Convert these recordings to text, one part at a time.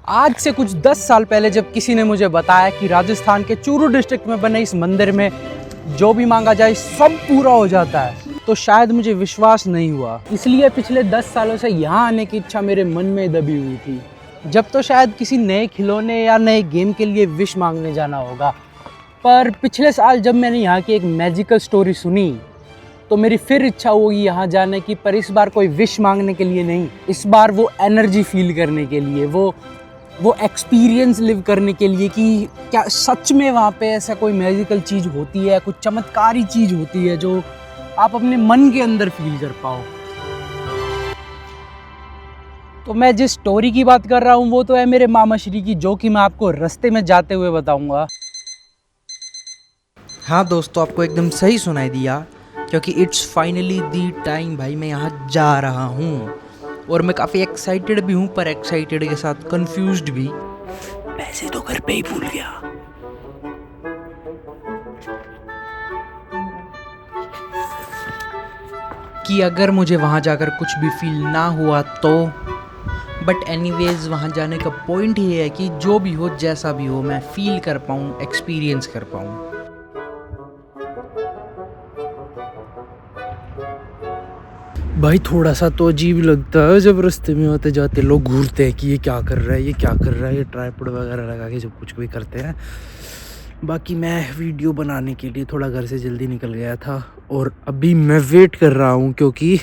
आज से कुछ 10 साल पहले जब किसी ने मुझे बताया कि राजस्थान के चूरू डिस्ट्रिक्ट में बने इस मंदिर में जो भी मांगा जाए सब पूरा हो जाता है, तो शायद मुझे विश्वास नहीं हुआ। इसलिए पिछले 10 सालों से यहाँ आने की इच्छा मेरे मन में दबी हुई थी। जब तो शायद किसी नए खिलौने या नए गेम के लिए विश मांगने जाना होगा, पर पिछले साल जब मैंने यहाँ की एक मैजिकल स्टोरी सुनी तो मेरी फिर इच्छा हुई यहाँ जाने की, पर इस बार कोई विश मांगने के लिए नहीं, इस बार वो एनर्जी फील करने के लिए, वो एक्सपीरियंस लिव करने के लिए कि क्या सच में वहाँ पे ऐसा कोई मैजिकल चीज़ होती है, कुछ चमत्कारी चीज़ होती है जो आप अपने मन के अंदर फील कर पाओ। तो मैं जिस स्टोरी की बात कर रहा हूँ वो तो है मेरे मामा श्री की, जो कि मैं आपको रास्ते में जाते हुए बताऊँगा। हाँ दोस्तों, आपको एकदम सही सुनाई दिया, क्योंकि इट्स फाइनली दी टाइम भाई, मैं यहाँ जा रहा हूँ और मैं काफ़ी एक्साइटेड भी हूँ, पर एक्साइटेड के साथ कंफ्यूज्ड भी। पैसे तो घर पे ही भूल गया। कि अगर मुझे वहाँ जाकर कुछ भी फील ना हुआ तो, बट एनीवेज वहाँ जाने का पॉइंट ये है कि जो भी हो जैसा भी हो मैं फील कर पाऊँ, एक्सपीरियंस कर पाऊँ। भाई थोड़ा सा तो अजीब लगता है जब रास्ते में आते जाते लोग घूरते हैं कि ये क्या कर रहा है, ये क्या कर रहा है, ये ट्राइपॉड वगैरह लगा के जब कुछ भी करते हैं। बाकी मैं वीडियो बनाने के लिए थोड़ा घर से जल्दी निकल गया था और अभी मैं वेट कर रहा हूँ, क्योंकि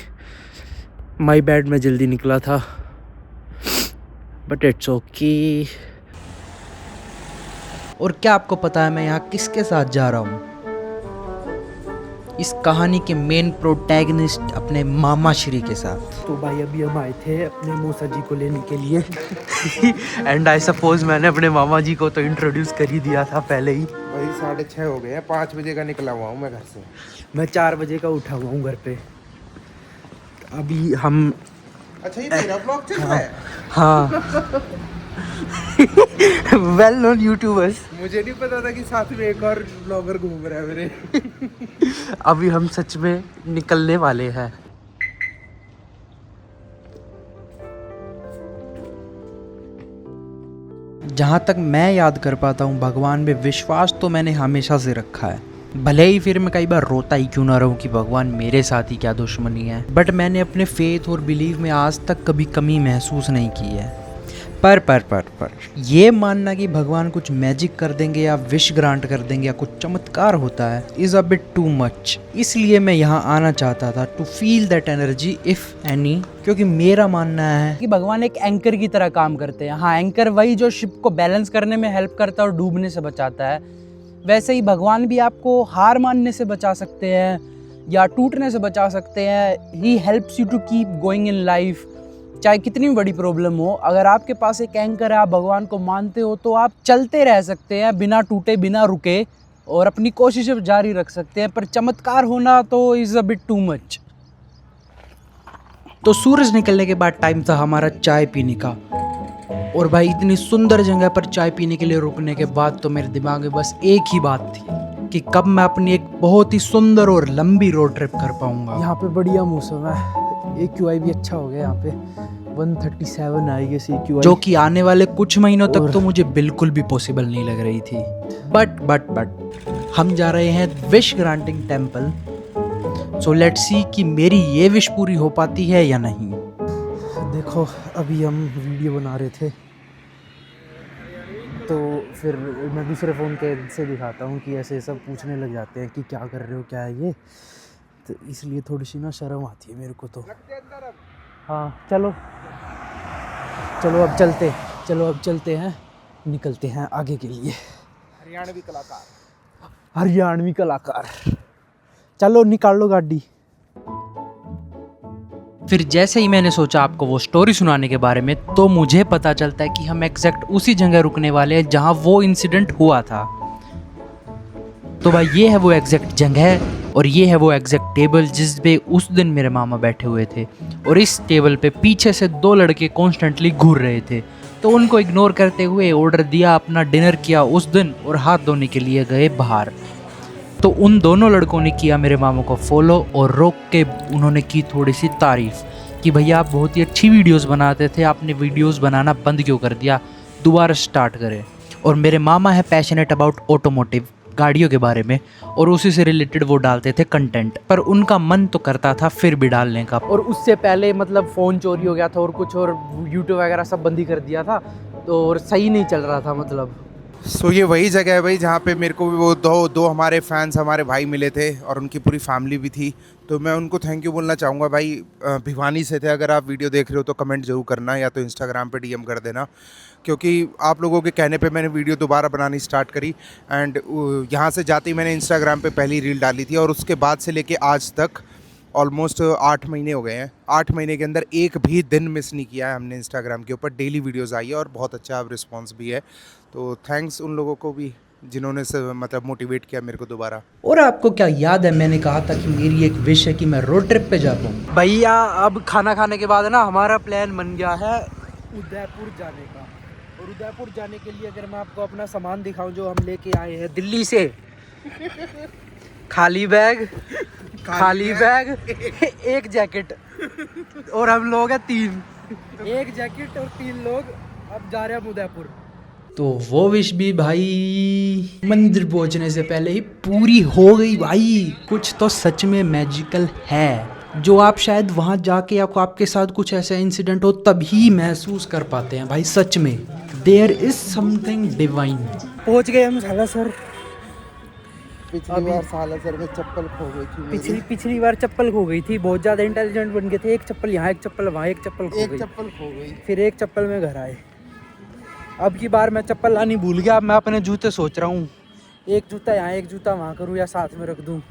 माय बैड मैं जल्दी निकला था, बट इट्स ओके। और क्या आपको पता है मैं यहाँ किसके साथ जा रहा हूँ? इस कहानी के मेन प्रोटैगनिस्ट अपने मामा श्री के साथ। तो भाई अभी हम आए थे अपने मौसा जी को लेने के लिए एंड आई सपोज मैंने अपने मामा जी को तो इंट्रोड्यूस कर ही दिया था पहले ही। भाई 6:30 हो गए हैं, 5 बजे का निकला हुआ हूँ मैं घर से। मैं 4 बजे का उठा हुआ हूँ घर पे। अभी हम अच्छा ये तेरा ब्लॉग चल रहा है? हाँ वेल नोन यूट्यूबर्स। मुझे नहीं पता था कि साथ में एक और ब्लॉगर घूम रहा है मेरे। अभी हम सच में निकलने वाले हैं। जहाँ तक मैं याद कर पाता हूँ, भगवान में विश्वास तो मैंने हमेशा से रखा है, भले ही फिर मैं कई बार रोता ही क्यों ना रहूँ कि भगवान मेरे साथ ही क्या दुश्मनी है, बट मैंने अपने फेथ और बिलीव में आज तक कभी कमी महसूस नहीं की है। पर ये मानना कि भगवान कुछ मैजिक कर देंगे या विश ग्रांट कर देंगे या कुछ चमत्कार होता है is a bit too much. इसलिए मैं यहाँ आना चाहता था to feel that energy if any, क्योंकि मेरा मानना है कि भगवान एक एंकर की तरह काम करते हैं। हाँ, एंकर वही जो शिप को बैलेंस करने में हेल्प करता है और डूबने से बचाता है, वैसे ही भगवान भी आपको हार मानने से बचा सकते हैं या टूटने से बचा सकते हैं। He helps you to keep going in life, चाहे कितनी बड़ी प्रॉब्लम हो। अगर आपके पास एक एंकर है, आप भगवान को मानते हो, तो आप चलते रह सकते हैं बिना टूटे बिना रुके और अपनी कोशिशें जारी रख सकते हैं। पर चमत्कार होना तो is a bit too much. तो सूरज निकलने के बाद टाइम था हमारा चाय पीने का, और भाई इतनी सुंदर जगह पर चाय पीने के लिए रुकने के बाद तो मेरे दिमाग में बस एक ही बात थी कि कब मैं अपनी एक बहुत ही सुंदर और लंबी रोड ट्रिप कर पाऊंगा। यहाँ पे बढ़िया मौसम है, AQI भी अच्छा हो गया। यहाँ पे 137 आएगी AQI, जो कि आने वाले कुछ महीनों तक तो मुझे बिल्कुल भी पॉसिबल नहीं लग रही थी। बट हम जा रहे हैं wish granting temple, so let's see कि मेरी ये विश पूरी हो पाती है या नहीं। देखो अभी हम वीडियो बना रहे थे तो फिर मैं दूसरे फ़ोन के से दिखाता हूँ कि ऐसे सब पूछने लग जाते हैं कि क्या कर रहे हो, क्या है ये, तो इसलिए थोड़ी सी ना शर्म आती है मेरे को तो। हाँ चलो अब चलते हैं, निकलते हैं आगे के लिए। हरियाणवी कलाकार चलो निकाल लो गाड़ी। फिर जैसे ही मैंने सोचा आपको वो स्टोरी सुनाने के बारे में, तो मुझे पता चलता है कि हम एग्जैक्ट उसी जगह रुकने वाले हैं जहां वो इंसिडेंट हुआ था। तो भाई ये है वो एग्जैक्ट जगह और ये है वो एग्जैक्ट टेबल जिस पे उस दिन मेरे मामा बैठे हुए थे, और इस टेबल पे पीछे से 2 लड़के कॉन्स्टेंटली घूर रहे थे। तो उनको इग्नोर करते हुए ऑर्डर दिया, अपना डिनर किया उस दिन और हाथ धोने के लिए गए बाहर। तो उन दोनों लड़कों ने किया मेरे मामा को फॉलो और रोक के उन्होंने की थोड़ी सी तारीफ़ कि भैया आप बहुत ही अच्छी वीडियोस बनाते थे, आपने वीडियोस बनाना बंद क्यों कर दिया। दोबारा स्टार्ट करे। और मेरे मामा है पैशनेट अबाउट ऑटोमोटिव, गाड़ियों के बारे में, और उसी से रिलेटेड वो डालते थे कंटेंट, पर उनका मन तो करता था फिर भी डालने का। और उससे पहले मतलब फ़ोन चोरी हो गया था और कुछ, और यूट्यूब वगैरह सब बंद ही कर दिया था, तो और सही नहीं चल रहा था मतलब। सो ये वही जगह है भाई जहाँ पे मेरे को भी वो दो हमारे फैंस हमारे भाई मिले थे और उनकी पूरी फैमिली भी थी, तो मैं उनको थैंक यू बोलना चाहूँगा भाई। भिवानी से थे, अगर आप वीडियो देख रहे हो तो कमेंट जरूर करना, या तो इंस्टाग्राम पे डीएम कर देना, क्योंकि आप लोगों के कहने पे मैंने वीडियो दोबारा बनानी स्टार्ट करी। एंड यहाँ से जाते ही मैंने इंस्टाग्राम पे पहली रील डाली थी, और उसके बाद से लेके आज तक ऑलमोस्ट 8 महीने हो गए हैं। 8 महीने के अंदर एक भी दिन मिस नहीं किया है हमने इंस्टाग्राम के ऊपर, डेली वीडियोस आई है और बहुत अच्छा रिस्पांस भी है। तो थैंक्स उन लोगों को भी जिन्होंने मतलब मोटिवेट किया मेरे को दोबारा। और आपको क्या याद है, मैंने कहा था कि मेरी एक विश है कि मैं रोड ट्रिप पे जा पाऊँ। भैया अब खाना खाने के बाद ना हमारा प्लान बन गया है उदयपुर जाने का। और उदयपुर जाने के लिए अगर मैं आपको अपना सामान दिखाऊं जो हम लेके आए हैं दिल्ली से, खाली बैग, एक जैकेट, और हम लोग हैं 3, एक जैकेट और 3 लोग अब जा रहे हैं उदयपुर। तो वो विश भी भाई मंदिर पहुंचने से पहले ही पूरी हो गई भाई। कुछ तो सच में मैजिकल है, जो आप शायद वहां जाके या आपके साथ कुछ ऐसा इंसिडेंट हो तभी महसूस कर पाते हैं भाई। सच में देयर इज समथिंग डिवाइन। पहुंच गए हम सालासर। पिछली बार सालासर में चप्पल खो गई थी। पिछली बार चप्पल खो गई थी, बहुत ज़्यादा इंटेलिजेंट बन गए थे। एक चप्पल यहाँ, एक चप्पल वहाँ, एक चप्पल खो गई, फिर एक चप्पल में घर आए। अब की बार मैं चप्पल लानी भूल गया। अब मैं अपने जूते सोच रहा हूँ, एक जूता यहाँ एक जूता वहाँ करूँ या साथ में रख दूँ।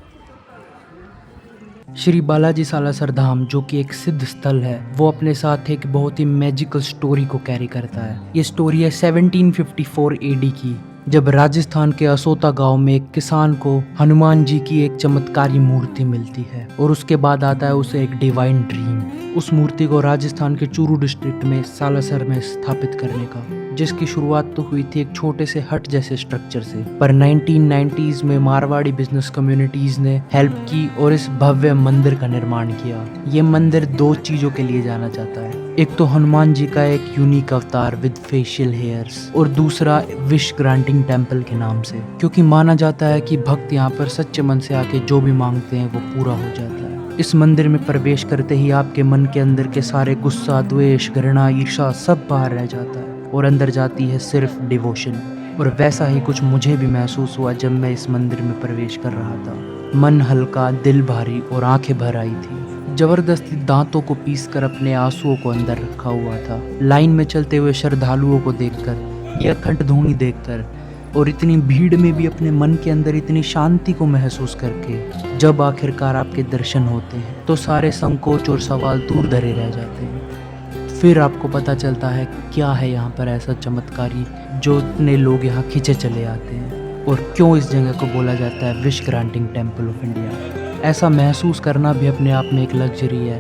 श्री बालाजी सालासर धाम, जो कि एक सिद्ध स्थल है, वो अपने साथ एक बहुत ही मैजिकल स्टोरी को कैरी करता है। ये स्टोरी है 1754 एडी की, जब राजस्थान के असोता गांव में एक किसान को हनुमान जी की एक चमत्कारी मूर्ति मिलती है, और उसके बाद आता है उसे एक डिवाइन ड्रीम उस मूर्ति को राजस्थान के चूरू डिस्ट्रिक्ट में सालासर में स्थापित करने का, जिसकी शुरुआत तो हुई थी एक छोटे से हट जैसे स्ट्रक्चर से, पर 1990s में मारवाड़ी बिजनेस कम्युनिटीज ने हेल्प की और इस भव्य मंदिर का निर्माण किया। ये मंदिर 2 चीजों के लिए जाना जाता है, एक तो हनुमान जी का एक यूनिक अवतार विद फेशियल हेयर्स, और दूसरा विश ग्रांटिंग टेम्पल के नाम से, क्योंकि माना जाता है कि भक्त यहाँ पर सच्चे मन से आके जो भी मांगते हैं वो पूरा हो जाता है। इस मंदिर में प्रवेश करते ही आपके मन के अंदर के सारे गुस्सा, द्वेष, घृणा, ईर्ष्या सब बाहर रह जाता है और अंदर जाती है सिर्फ डिवोशन। और वैसा ही कुछ मुझे भी महसूस हुआ जब मैं इस मंदिर में प्रवेश कर रहा था। मन हल्का, दिल भारी और आंखें भर आई थी। जबरदस्ती दांतों को पीसकर अपने आंसुओं को अंदर रखा हुआ था। लाइन में चलते हुए श्रद्धालुओं को देखकर, यह अखंड ध्वनि देखकर, और इतनी भीड़ में भी अपने मन के अंदर इतनी शांति को महसूस करके जब आखिरकार आपके दर्शन होते हैं तो सारे संकोच और सवाल दूर धरे रह जाते हैं। फिर आपको पता चलता है क्या है यहाँ पर ऐसा चमत्कारी जो इतने लोग यहाँ खींचे चले आते हैं, और क्यों इस जगह को बोला जाता है wish granting temple of India. ऐसा महसूस करना भी अपने आप में एक लग्जरी है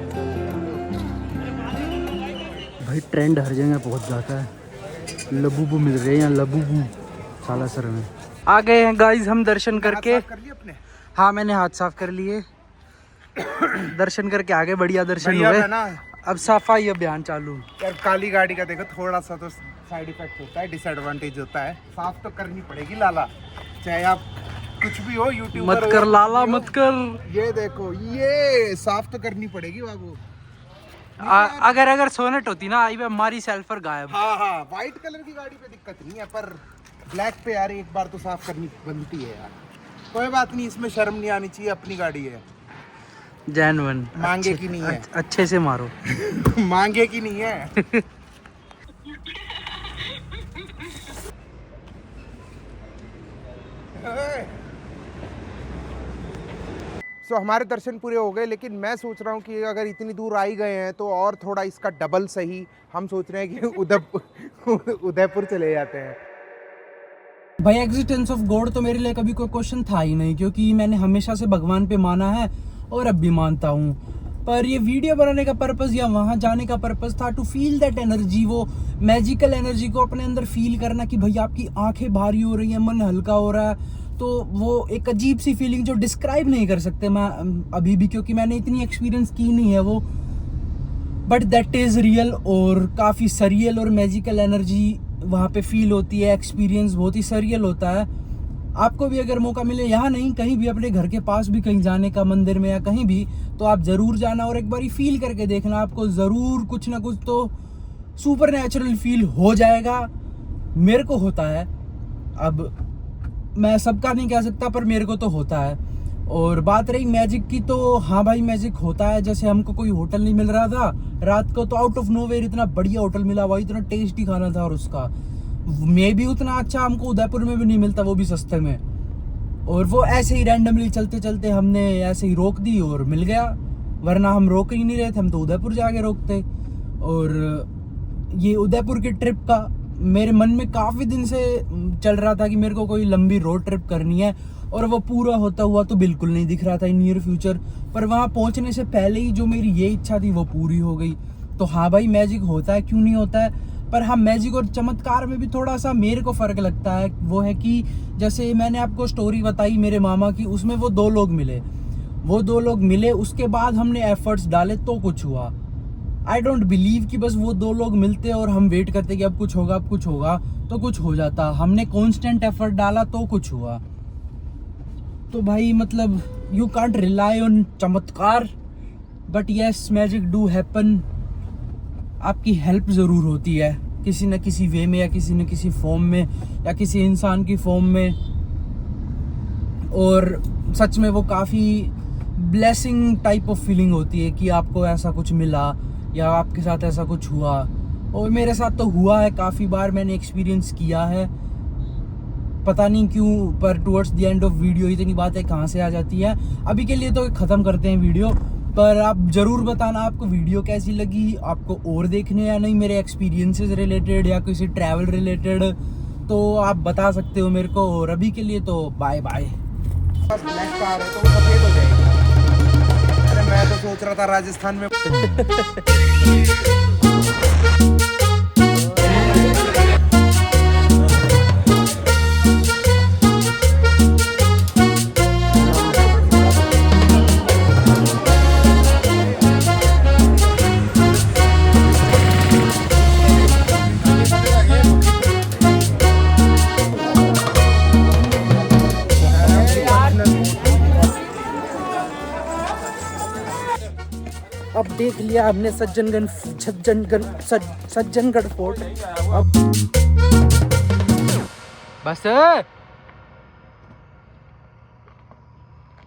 भाई। ट्रेंड हर जगह पहुंच जाता है, लबूबू मिल रहे हैं यहाँ, लबूबू सालासर में। आ गए हैं गाइस हम दर्शन करके। कर लिए अपने? हाँ मैंने हाथ साफ कर लिए। दर्शन करके आगे, बढ़िया दर्शन हुए। अब सफाई अभियान चालू। यार काली गाड़ी का देखो थोड़ा सा तो साइड इफेक्ट होता है, डिसएडवांटेज होता है। साफ तो करनी पड़ेगी लाला, चाहे आप कुछ भी हो, यूट्यूब मत कर लाला, मत कर। ये देखो, ये साफ तो करनी पड़ेगी बाबू। अगर सोनेट होती ना आई हमारी सेल्फर गायब। हाँ, व्हाइट कलर की गाड़ी पे दिक्कत नहीं है, पर ब्लैक पे यार एक बार तो साफ करनी बनती है यार। कोई बात नहीं, इसमें शर्म नहीं आनी चाहिए, अपनी गाड़ी है। जेन्युइन, मांगे की नहीं है। अच्छे से मारो। मांगे की नहीं है। सो हमारे दर्शन पूरे हो गए, लेकिन मैं सोच रहा हूँ कि अगर इतनी दूर आ ही गए हैं तो और थोड़ा इसका डबल सही। हम सोच रहे हैं कि उदयपुर चले जाते हैं। भाई एग्जिस्टेंस ऑफ गॉड तो मेरे लिए कभी कोई क्वेश्चन था ही नहीं, क्योंकि मैंने हमेशा से भगवान पे माना है और अब भी मानता हूँ। पर ये वीडियो बनाने का पर्पस या वहाँ जाने का पर्पस था टू फील दैट एनर्जी, वो मैजिकल एनर्जी को अपने अंदर फील करना कि भाई आपकी आंखें भारी हो रही हैं, मन हल्का हो रहा है। तो वो एक अजीब सी फीलिंग जो डिस्क्राइब नहीं कर सकते मैं अभी भी, क्योंकि मैंने इतनी एक्सपीरियंस की नहीं है वो, बट दैट इज़ रियल। और काफ़ी सरियल और मैजिकल एनर्जी वहाँ पे फील होती है, एक्सपीरियंस बहुत ही सरियल होता है। आपको भी अगर मौका मिले, यहाँ नहीं कहीं भी अपने घर के पास भी कहीं जाने का, मंदिर में या कहीं भी, तो आप ज़रूर जाना और एक बारी फील करके देखना। आपको ज़रूर कुछ ना कुछ तो सुपर नेचुरल फील हो जाएगा। मेरे को होता है, अब मैं सबका नहीं कह सकता पर मेरे को तो होता है। और बात रही मैजिक की, तो हाँ भाई मैजिक होता है। जैसे हमको कोई होटल नहीं मिल रहा था रात को, तो आउट ऑफ नोवेयर इतना बढ़िया होटल मिला, वही इतना टेस्टी खाना था, और उसका मे भी उतना अच्छा हमको उदयपुर में भी नहीं मिलता, वो भी सस्ते में। और वो ऐसे ही रैंडमली चलते चलते हमने ऐसे ही रोक दी और मिल गया, वरना हम रोक ही नहीं रहे थे, हम तो उदयपुर जाके रोकते। और ये उदयपुर की ट्रिप का मेरे मन में काफ़ी दिन से चल रहा था कि मेरे को कोई लंबी रोड ट्रिप करनी है, और वो पूरा होता हुआ तो बिल्कुल नहीं दिख रहा था इन नियर फ्यूचर। पर वहाँ पहुँचने से पहले ही जो मेरी ये इच्छा थी वो पूरी हो गई। तो हाँ भाई मैजिक होता है, क्यों नहीं होता है। पर हाँ मैजिक और चमत्कार में भी थोड़ा सा मेरे को फ़र्क लगता है। वो है कि जैसे मैंने आपको स्टोरी बताई मेरे मामा की, उसमें वो दो लोग मिले, उसके बाद हमने एफर्ट्स डाले तो कुछ हुआ। आई डोंट बिलीव कि बस वो दो लोग मिलते और हम वेट करते कि अब कुछ होगा तो कुछ हो जाता। हमने कॉन्स्टेंट एफर्ट डाला तो कुछ हुआ। तो भाई मतलब यू कांट रिलाई ऑन चमत्कार, but yes magic do happen. आपकी हेल्प ज़रूर होती है किसी न किसी वे में, या किसी न किसी फॉर्म में, या किसी इंसान की फॉर्म में। और सच में वो काफ़ी ब्लेसिंग टाइप ऑफ फीलिंग होती है कि आपको ऐसा कुछ मिला या आपके साथ ऐसा कुछ हुआ। और मेरे साथ तो हुआ है काफ़ी बार, मैंने एक्सपीरियंस किया है, पता नहीं क्यों। पर towards the end of video इतनी बातें कहाँ से आ जाती है। अभी के लिए तो ख़त्म करते हैं वीडियो, पर आप ज़रूर बताना आपको वीडियो कैसी लगी, आपको और देखने या नहीं मेरे एक्सपीरियंसेस रिलेटेड या किसी ट्रैवल रिलेटेड, तो आप बता सकते हो मेरे को। और अभी के लिए तो बाय बाय। ब्लैक कार है तो वो सफेद हो जाएगी। अरे मैं तो सोच रहा था राजस्थान में अब देख लिया हमने सज्जनगढ़ फोर्ट। अब बस